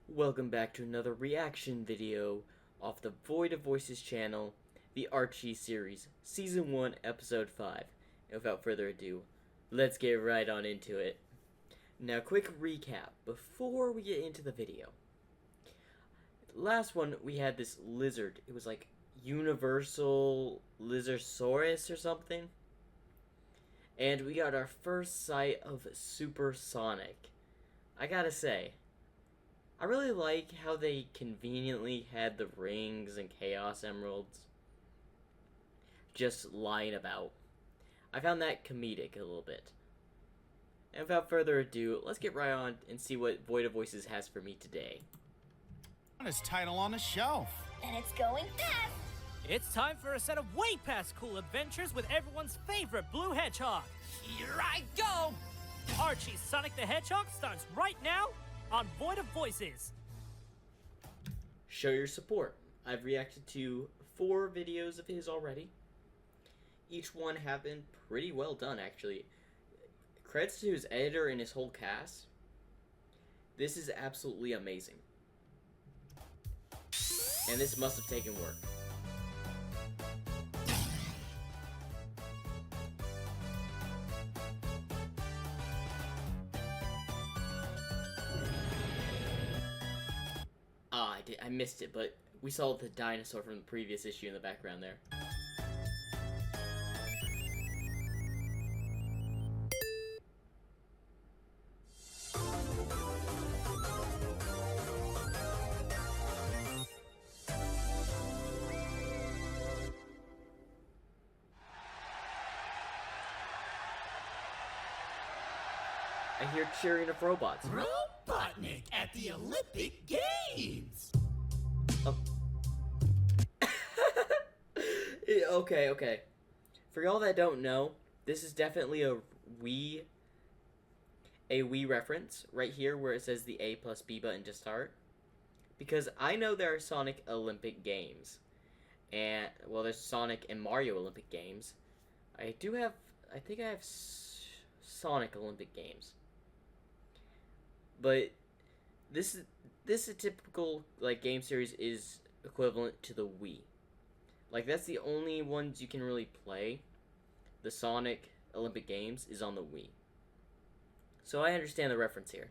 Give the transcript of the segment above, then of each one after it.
Welcome back to another reaction video off the Void of Voices channel, the Archie series, Season 1, Episode 5. And without further ado, let's get right on into it. Now, quick recap before we get into the video. Last one, we had this lizard. It was like Universal Lizardosaurus or something. And we got our first sight of Supersonic. I gotta say, I really like how they conveniently had the rings and Chaos Emeralds just lying about. I found that comedic a little bit. And without further ado, let's get right on and see what Void of Voices has for me today. His title on the shelf. And it's going fast! It's time for a set of way past cool adventures with everyone's favorite blue hedgehog. Here I go! Archie's Sonic the Hedgehog starts right now on Void of Voices. Show your support. I've reacted to 4 videos of his already. Each one have been pretty well done, actually. Credits to his editor and his whole cast. This is absolutely amazing. And this must have taken work. I missed it, but we saw the dinosaur from the previous issue in the background there. I hear cheering of robots. Robotnik at the Olympic Games! Okay. For y'all that don't know, this is definitely a Wii reference right here where it says the A plus B button to start. Because I know there are Sonic Olympic Games. And, well, there's Sonic and Mario Olympic Games. I think I have Sonic Olympic Games. But this typical like game series is equivalent to the Wii. Like that's the only ones you can really play. The Sonic Olympic Games is on the Wii. So I understand the reference here.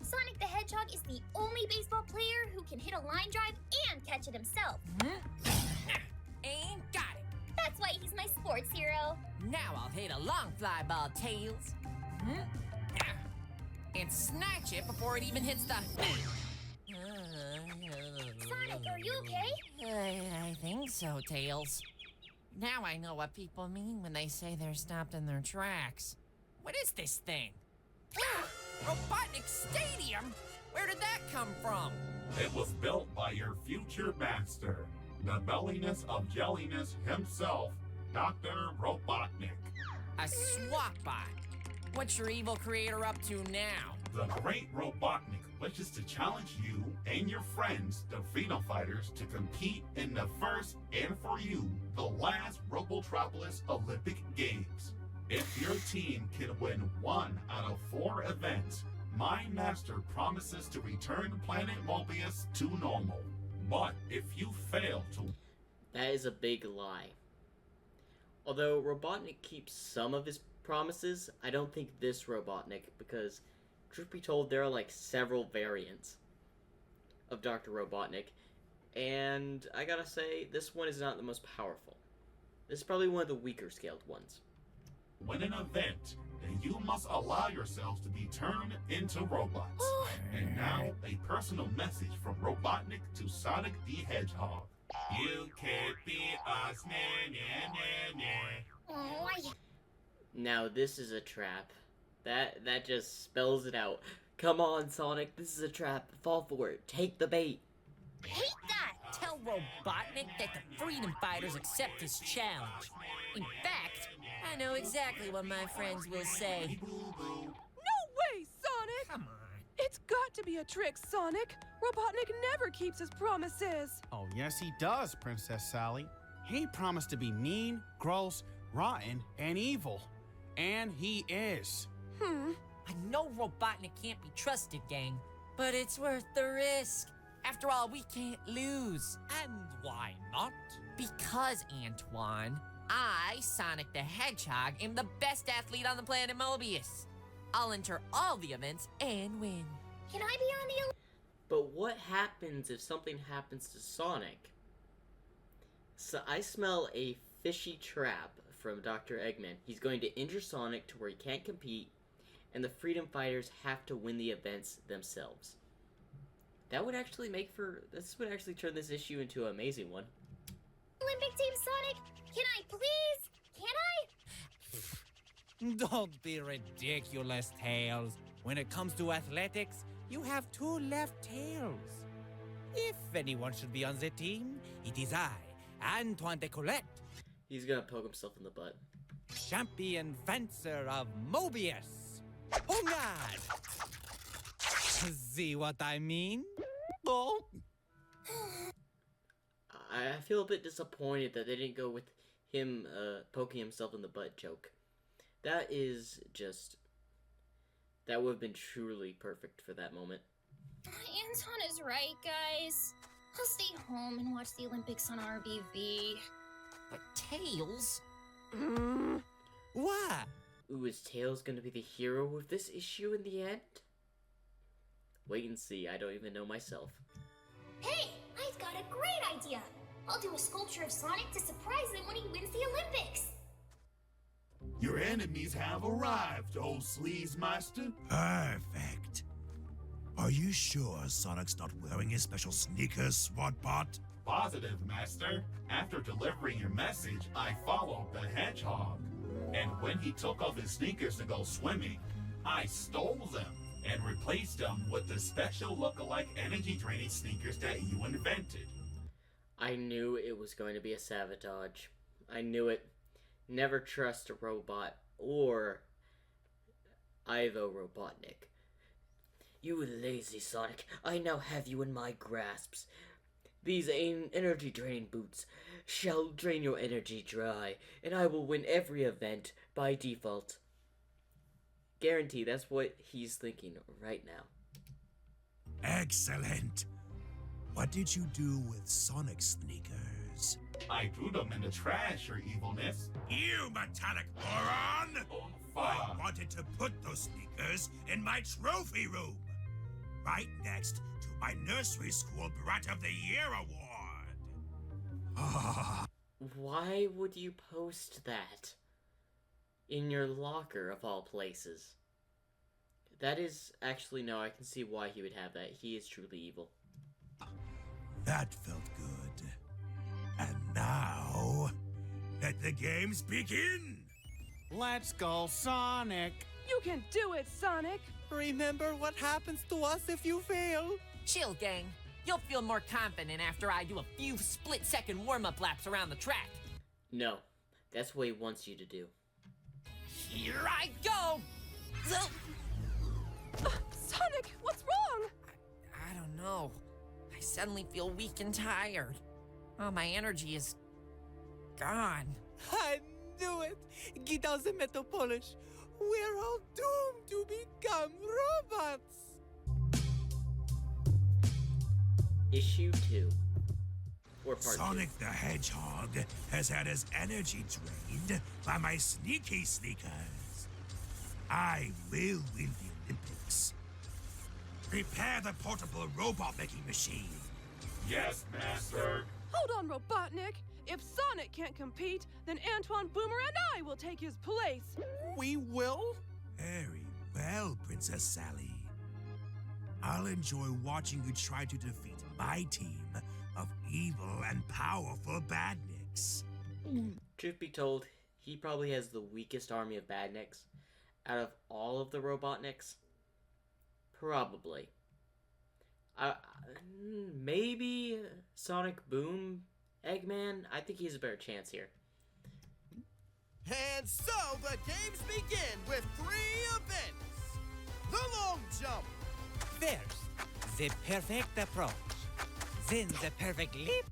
Sonic the Hedgehog is the only baseball player who can hit a line drive and catch it himself. Ain't got it. That's why he's my sports hero. Now I'll hit a long fly ball, Tails. And snatch it before it even hits the... Sonic, are you okay? I think so, Tails. Now I know what people mean when they say they're stopped in their tracks. What is this thing? Robotnik Stadium? Where did that come from? It was built by your future master, the belliness of jelliness himself, Dr. Robotnik. A swap bot. What's your evil creator up to now? The great Robotnik wishes to challenge you and your friends, the Freedom Fighters, to compete in the first, and for you, the last Robotropolis Olympic Games. If your team can win 1 out of 4 events, my master promises to return planet Mobius to normal. But if you fail to... That is a big lie. Although Robotnik keeps some of his promises, I don't think this Robotnik, because truth be told, there are like several variants of Dr. Robotnik, and I gotta say, this one is not the most powerful. This is probably one of the weaker scaled ones. win an event, then you must allow yourselves to be turned into robots. And now, a personal message from Robotnik to Sonic the Hedgehog. You can't be us, Now this is a trap. That just spells it out. Come on, Sonic, this is a trap. Fall for it. Take the bait. Hate that! Tell Robotnik that the Freedom Fighters accept his challenge. In fact, I know exactly what my friends will say. No way, Sonic! Come on. It's got to be a trick, Sonic. Robotnik never keeps his promises. Oh, yes, he does, Princess Sally. He promised to be mean, gross, rotten, and evil. And he is. I know Robotnik can't be trusted, gang, but it's worth the risk. After all, we can't lose. And why not? Because, Antoine, I, Sonic the Hedgehog, am the best athlete on the planet Mobius. I'll enter all the events and win. Can I be on the But what happens if something happens to Sonic? So I smell a fishy trap from Dr. Eggman. He's going to injure Sonic to where he can't compete, and the Freedom Fighters have to win the events themselves. That would actually this would actually turn this issue into an amazing one. Olympic team, Sonic? Can I please? Can I? Don't be ridiculous, Tails. When it comes to athletics, you have two left tails. If anyone should be on the team, it is I, Antoine de Colette, He's gonna poke himself in the butt. champion fencer of Mobius. Hungad! See what I mean? Oh, I feel a bit disappointed that they didn't go with him poking himself in the butt joke. That would have been truly perfect for that moment. Anton is right, guys. I'll stay home and watch the Olympics on RBV. But Tails? what? Ooh, is Tails gonna be the hero of this issue in the end? Wait and see, I don't even know myself. Hey, I've got a great idea. I'll do a sculpture of Sonic to surprise him when he wins the Olympics. Your enemies have arrived, old Sleazemeister. Perfect. Are you sure Sonic's not wearing his special sneakers, SWATbot? Positive, Master. After delivering your message, I followed the Hedgehog. And when he took off his sneakers to go swimming, I stole them and replaced them with the special look-alike energy-draining sneakers that you invented. I knew it was going to be a sabotage. I knew it. Never trust a robot or Ivo Robotnik. You lazy Sonic, I now have you in my grasps. These energy draining boots shall drain your energy dry, and I will win every event by default. Guarantee that's what he's thinking right now. Excellent. What did you do with Sonic's sneakers? I threw them in the trash, your evilness. You metallic moron! Oh, I fuck. wanted to put those sneakers in my trophy room, right next to my nursery school Brat of the Year award. Why would you post that in your locker of all places? That is actually, no, I can see why he would have that. He is truly evil. That felt good. And now, let the games begin! Let's go, Sonic. You can do it, Sonic. Remember what happens to us if you fail? Chill, gang. You'll feel more confident after I do a few split-second warm-up laps around the track. No, that's what he wants you to do. Here I go! Sonic, what's wrong? I don't know. I suddenly feel weak and tired. Oh, my energy is gone. I knew it! Get out the metal polish. We're all doomed to become robots! Issue 2. Or part Sonic the Hedgehog has had his energy drained by my sneaky sneakers. I will win the Olympics. Prepare the portable robot-making machine. Yes, Master. Hold on, Robotnik. If Sonic can't compete, then Antoine, Boomer, and I will take his place. We will? Very well, Princess Sally. I'll enjoy watching you try to defeat my team of evil and powerful badniks. Truth be told, he probably has the weakest army of badniks out of all of the Robotniks. Probably. Maybe Sonic Boom Eggman? I think he has a better chance here. And so the games begin with 3 events. The long jump, First, the perfect approach. Then the perfect leap.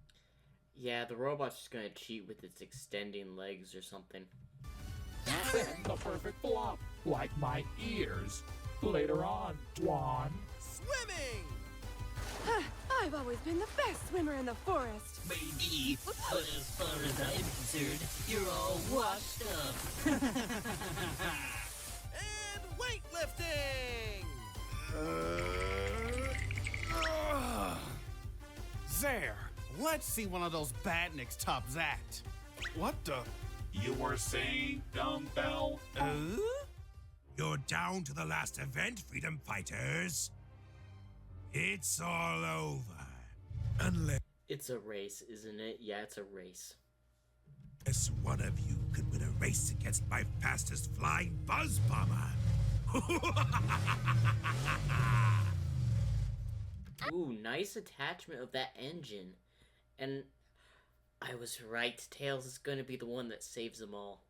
Yeah, the robot's just gonna cheat with its extending legs or something. And the perfect flop, like my ears. Later on, Dwan. Swimming! I've always been the best swimmer in the forest. Maybe, but as far as I'm concerned, you're all washed up. And weightlifting! There. Let's see one of those badniks top that. What the? You were saying, dumbbell? You're down to the last event, Freedom Fighters. It's all over. Unless It's a race, isn't it? Yeah, it's a race. one of you could win a race against my fastest flying buzz bomber. Ooh, nice attachment of that engine. And I was right. Tails is gonna be the one that saves them all.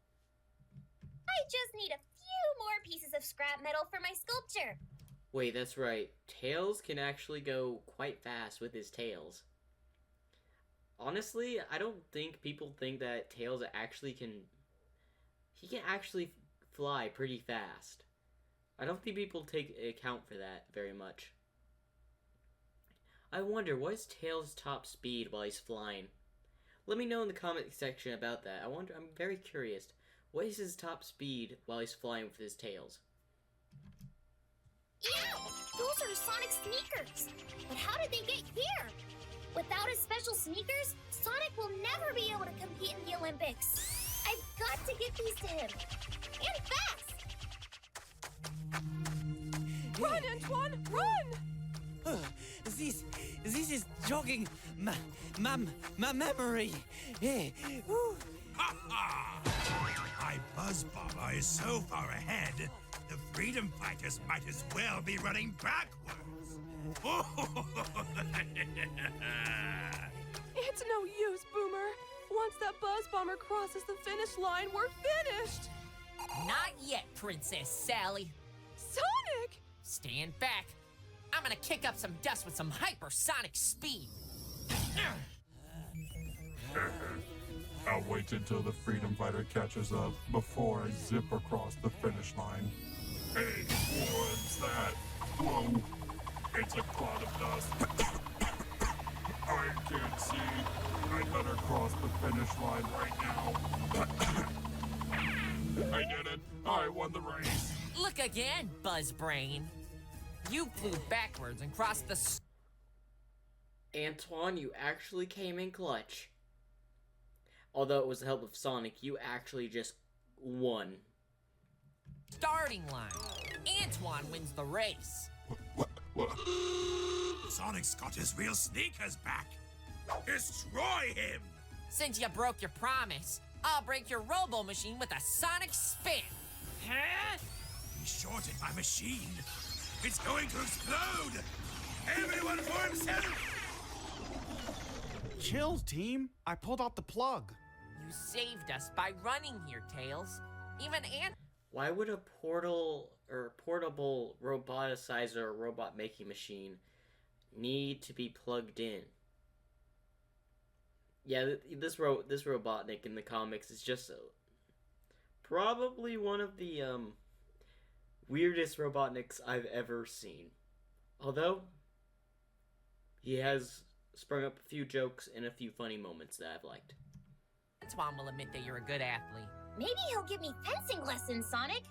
I just need a few more pieces of scrap metal for my sculpture. Wait, that's right. Tails can actually go quite fast with his tails. Honestly, I don't think people think that Tails actually can... He can actually fly pretty fast. I don't think people take account for that very much. I wonder, what is Tails' top speed while he's flying? Let me know in the comment section about that. I'm very curious. What is his top speed while he's flying with his tails? Yeah, those are Sonic sneakers. But how did they get here? Without his special sneakers, Sonic will never be able to compete in the Olympics. I've got to get these to him. And fast! Run, Antoine, run! This is jogging my memory. Ha ha! My buzz bomber is so far ahead, the Freedom Fighters might as well be running backwards. It's no use, Boomer. Once that buzz bomber crosses the finish line, we're finished. Not yet, Princess Sally. Sonic! Stand back. I'm gonna kick up some dust with some hypersonic speed. I'll wait until the Freedom Fighter catches up before I zip across the finish line. Hey, what's that? Whoa, it's a cloud of dust. I can't see. I better cross the finish line right now. I did it. I won the race. Look again, Buzzbrain. You flew backwards and crossed the... Antoine, you actually came in clutch. Although it was the help of Sonic, you actually just won. starting line. Antoine wins the race. What? Sonic's got his real sneakers back. Destroy him! Since you broke your promise, I'll break your robo machine with a sonic spin. Huh? He shorted my machine. It's going to explode! Everyone for himself! Chill, team. I pulled out the plug. You saved us by running here, Tails. Even Why would a portable roboticizer or robot making machine need to be plugged in? Yeah, this Robotnik in the comics is just probably one of the weirdest Robotniks I've ever seen. Although he has sprung up a few jokes and a few funny moments that I've liked. Antoine will admit that you're a good athlete. Maybe he'll give me fencing lessons, Sonic.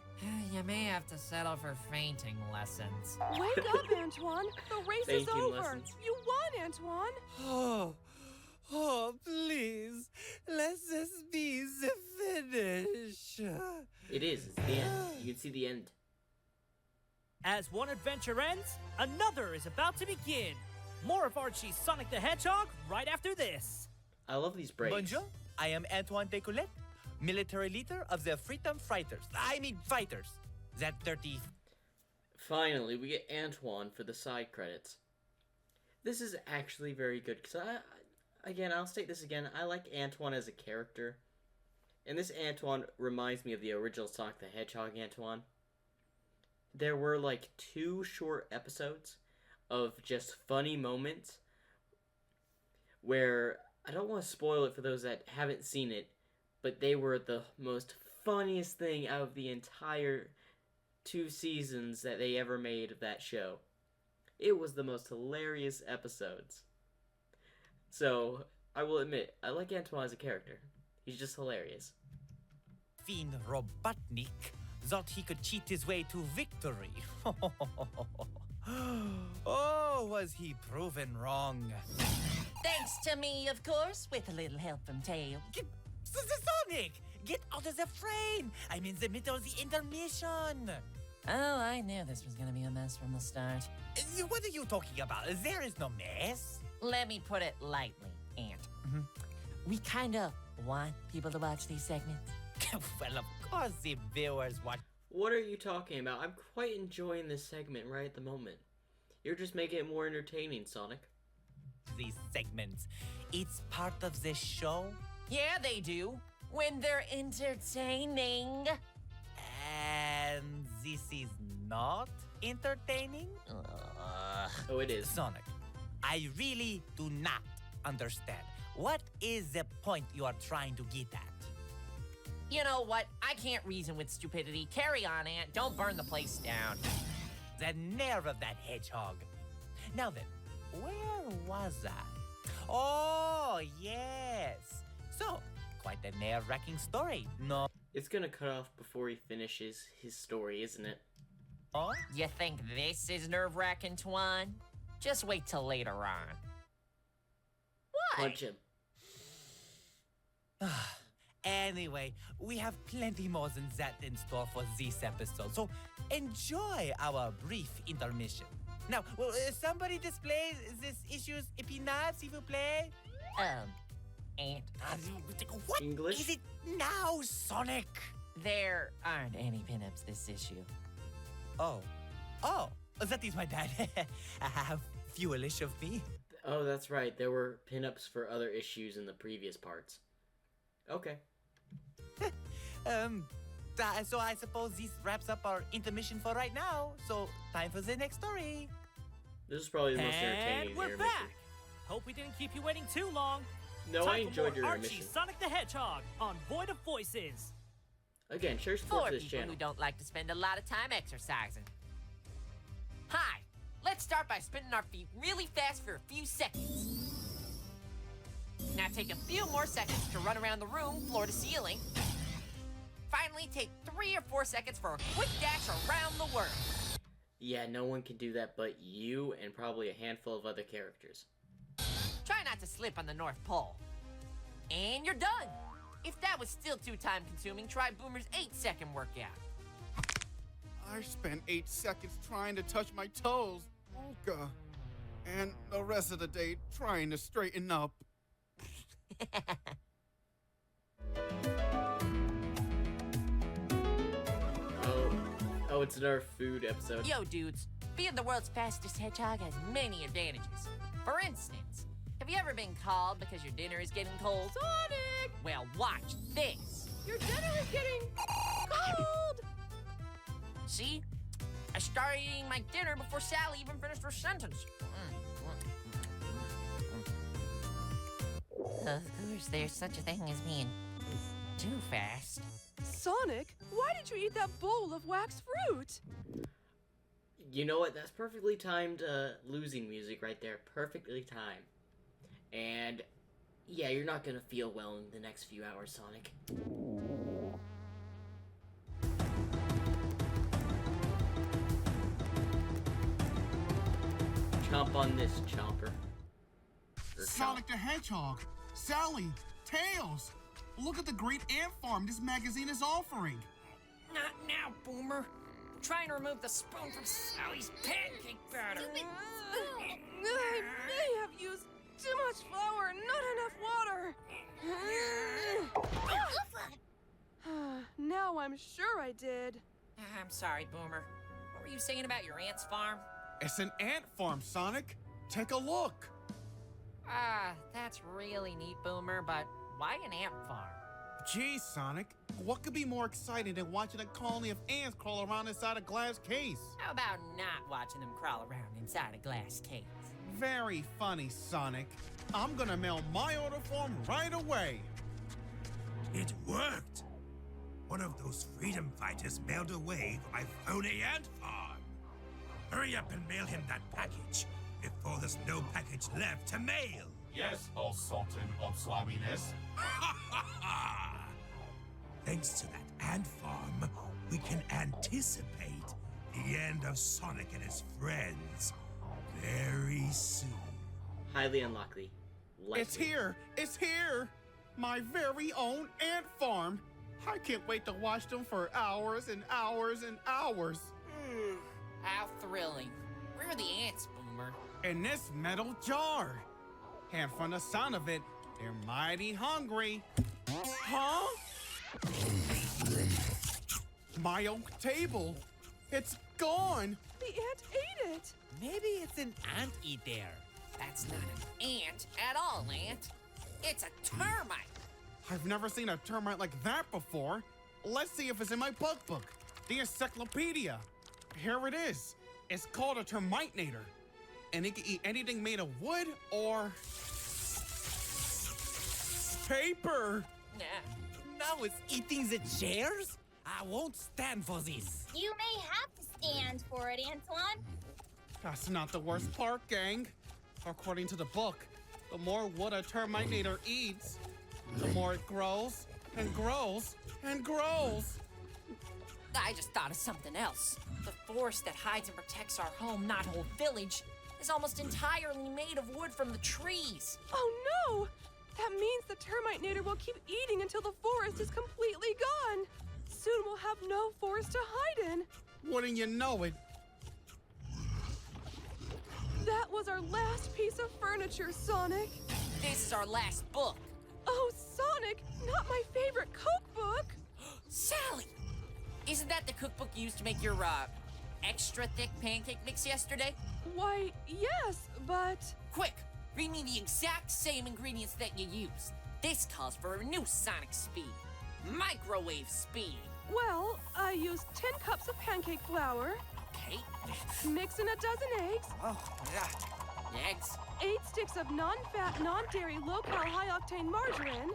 You may have to settle for fainting lessons. Wake up, Antoine. The race is Fainting over. lessons. You won, Antoine. Oh, please. Let this be the finish. It is. It's the end. You can see the end. As one adventure ends, another is about to begin. More of Archie's Sonic the Hedgehog right after this. I love these breaks. Bonjour, I am Antoine Decollette, military leader of the Freedom Fighters. Fighters. That dirty... Finally, we get Antoine for the side credits. This is actually very good, because I'll state this again, I like Antoine as a character. And this Antoine reminds me of the original Sonic the Hedgehog Antoine. There were like 2 short episodes of just funny moments where I don't want to spoil it for those that haven't seen it, but they were the most funniest thing out of the entire 2 seasons that they ever made of that show. It was the most hilarious episodes. So, I will admit, I like Antoine as a character. He's just hilarious. Fiend Robotnik thought he could cheat his way to victory. Oh, was he proven wrong? Thanks to me, of course, with a little help from Tails. Sonic, get out of the frame! I'm in the middle of the intermission. Oh, I knew this was gonna be a mess from the start. What are you talking about? There is no mess. Let me put it lightly, Ant. We kinda want people to watch these segments. Well, of course the viewers watch. What are you talking about? I'm quite enjoying this segment right at the moment. You're just making it more entertaining, Sonic. These segments. It's part of the show. Yeah, they do. When they're entertaining. And this is not entertaining? Oh, it is. Sonic, I really do not understand. What is the point you are trying to get at? You know what? I can't reason with stupidity. Carry on, Ant. Don't burn the place down. The nerve of that hedgehog. Now then, where was I? Oh, yes. So, quite a nerve-wracking story, no? It's gonna cut off before he finishes his story, isn't it? Oh? You think this is nerve-wracking, Twan? Just wait till later on. What? Punch him. Anyway, we have plenty more than that in store for this episode, so enjoy our brief intermission. Now, will somebody display this issue's épinards, s'il vous plaît? Ant. What English? is it now, Sonic? There aren't any pinups this issue. Oh, that is my bad. How foolish of me. Oh, that's right. There were pinups for other issues in the previous parts. Okay. So I suppose this wraps up our intermission for right now. So time for the next story. This is probably the most entertaining And we're intermission. back. Hope we didn't keep you waiting too long. No, I Time for enjoyed more your Archie, intermission. Sonic the Hedgehog on Void of Voices. Again, share support For for this people channel. who don't like to spend a lot of time exercising. Hi. Let's start by spinning our feet really fast for a few seconds. Now take a few more seconds to run around the room, floor to ceiling. Finally, take 3 or 4 seconds for a quick dash around the world. Yeah, no one can do that but you and probably a handful of other characters. Try not to slip on the North Pole. And you're done. If that was still too time-consuming, try Boomer's 8-second workout. I spent 8 seconds trying to touch my toes. Olga. And the rest of the day trying to straighten up. Oh, it's another food episode. Yo, dudes, being the world's fastest hedgehog has many advantages. For instance, have you ever been called because your dinner is getting cold? Sonic! Well, watch this. Your dinner is getting cold! See? I started eating my dinner before Sally even finished her sentence. Of course, there's such a thing as being too fast. Sonic, why did you eat that bowl of wax fruit? You know what? That's perfectly timed losing music right there. Perfectly timed. And yeah, you're not gonna feel well in the next few hours, Sonic. Chomp on this, Chomper. Or Sonic the Hedgehog, Sally, Tails. Look at the great ant farm this magazine is offering. Not now, Boomer. I'm trying to remove the spoon from Sally's pancake batter. Stupid spoon! I may have used too much flour and not enough water. Now I'm sure I did. I'm sorry, Boomer. What were you saying about your aunt's farm? It's an ant farm, Sonic. Take a look. That's really neat, Boomer, but why an ant farm? Geez, Sonic, what could be more exciting than watching a colony of ants crawl around inside a glass case? How about not watching them crawl around inside a glass case? Very funny, Sonic. I'm gonna mail my order form right away. It worked! One of those freedom fighters mailed away for my phony ant farm. Hurry up and mail him that package before there's no package left to mail. Yes, O Sultan of Slobbiness. Thanks to that ant farm, we can anticipate the end of Sonic and his friends very soon. Highly unlikely. It's here! It's here! My very own ant farm! I can't wait to watch them for hours and hours and hours. How thrilling. Where are the ants, Boomer? In this metal jar. And from the sound of it, they're mighty hungry. Huh? My oak table. It's gone. The ant ate it. Maybe it's an ant-eater. That's not an ant at all, Ant. It's a termite. I've never seen a termite like that before. Let's see if it's in my bug book. The encyclopedia. Here it is. It's called a termitinator. And it can eat anything made of wood or paper. Nah, now it's eating the chairs? I won't stand for this. You may have to stand for it, Antoine. That's not the worst part, gang. According to the book, the more wood a termitinator eats, the more it grows and grows and grows. I just thought of something else. The forest that hides and protects our home, not whole village, is almost entirely made of wood from the trees. Oh no! That means the termitinator will keep eating until the forest is completely gone. Soon we'll have no forest to hide in. Wouldn't you know it? That was our last piece of furniture, Sonic. This is our last book. Oh, Sonic, not my favorite cookbook. Sally! Isn't that the cookbook you used to make your, extra thick pancake mix yesterday? Why, yes, but... Quick, read me the exact same ingredients that you used. This calls for a new Sonic speed. Microwave speed. Well, I used 10 cups of pancake flour. Okay. Mix in a dozen eggs. Oh, yeah. Eggs. 8 sticks of non-fat, non-dairy, low-cal, high-octane margarine.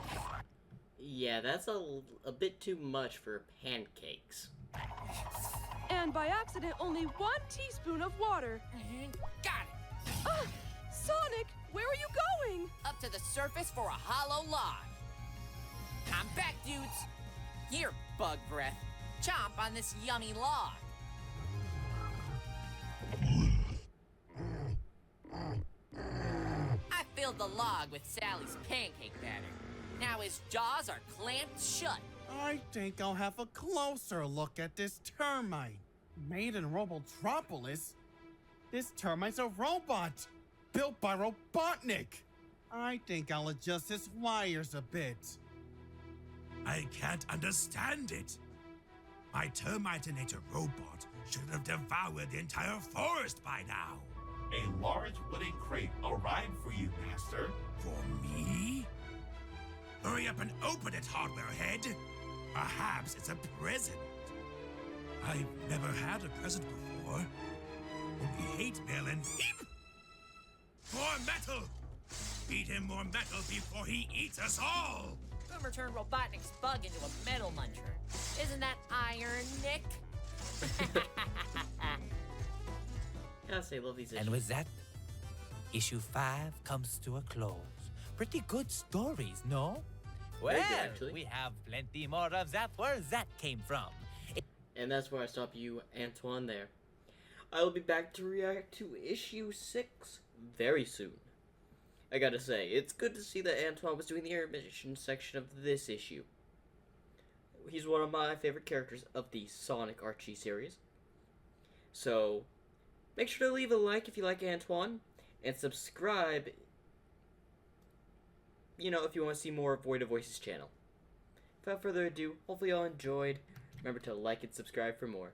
Yeah, that's a bit too much for pancakes. And by accident, only 1 teaspoon of water. Got it. Sonic, where are you going? Up to the surface for a hollow log. I'm back, dudes. Here, bug breath. Chomp on this yummy log. I filled the log with Sally's pancake batter. Now his jaws are clamped shut. I think I'll have a closer look at this termite. Made in Robotropolis? This termite's a robot, built by Robotnik. I think I'll adjust his wires a bit. I can't understand it. My termitinator robot should have devoured the entire forest by now. A large wooden crate arrived for you, Master. For me? Hurry up and open it, hardware head. Perhaps it's a present. I've never had a present before. Only hate mail and beep! More metal! Feed him more metal before he eats us all! Boomer turned Robotnik's bug into a metal muncher. Isn't that iron, Nick? Gotta say, love these issues. And with that, issue 5 comes to a close. Pretty good stories, no? Very Well, good, actually. we have plenty more of that where that came from. And that's where I stop you, Antoine, there. I will be back to react to issue 6 very soon. I gotta say, it's good to see that Antoine was doing the intermission section of this issue. He's one of my favorite characters of the Sonic Archie series. So, make sure to leave a like if you like Antoine, and subscribe, you know, if you want to see more of Void of Voices channel. Without further ado, hopefully y'all enjoyed. Remember to like and subscribe for more.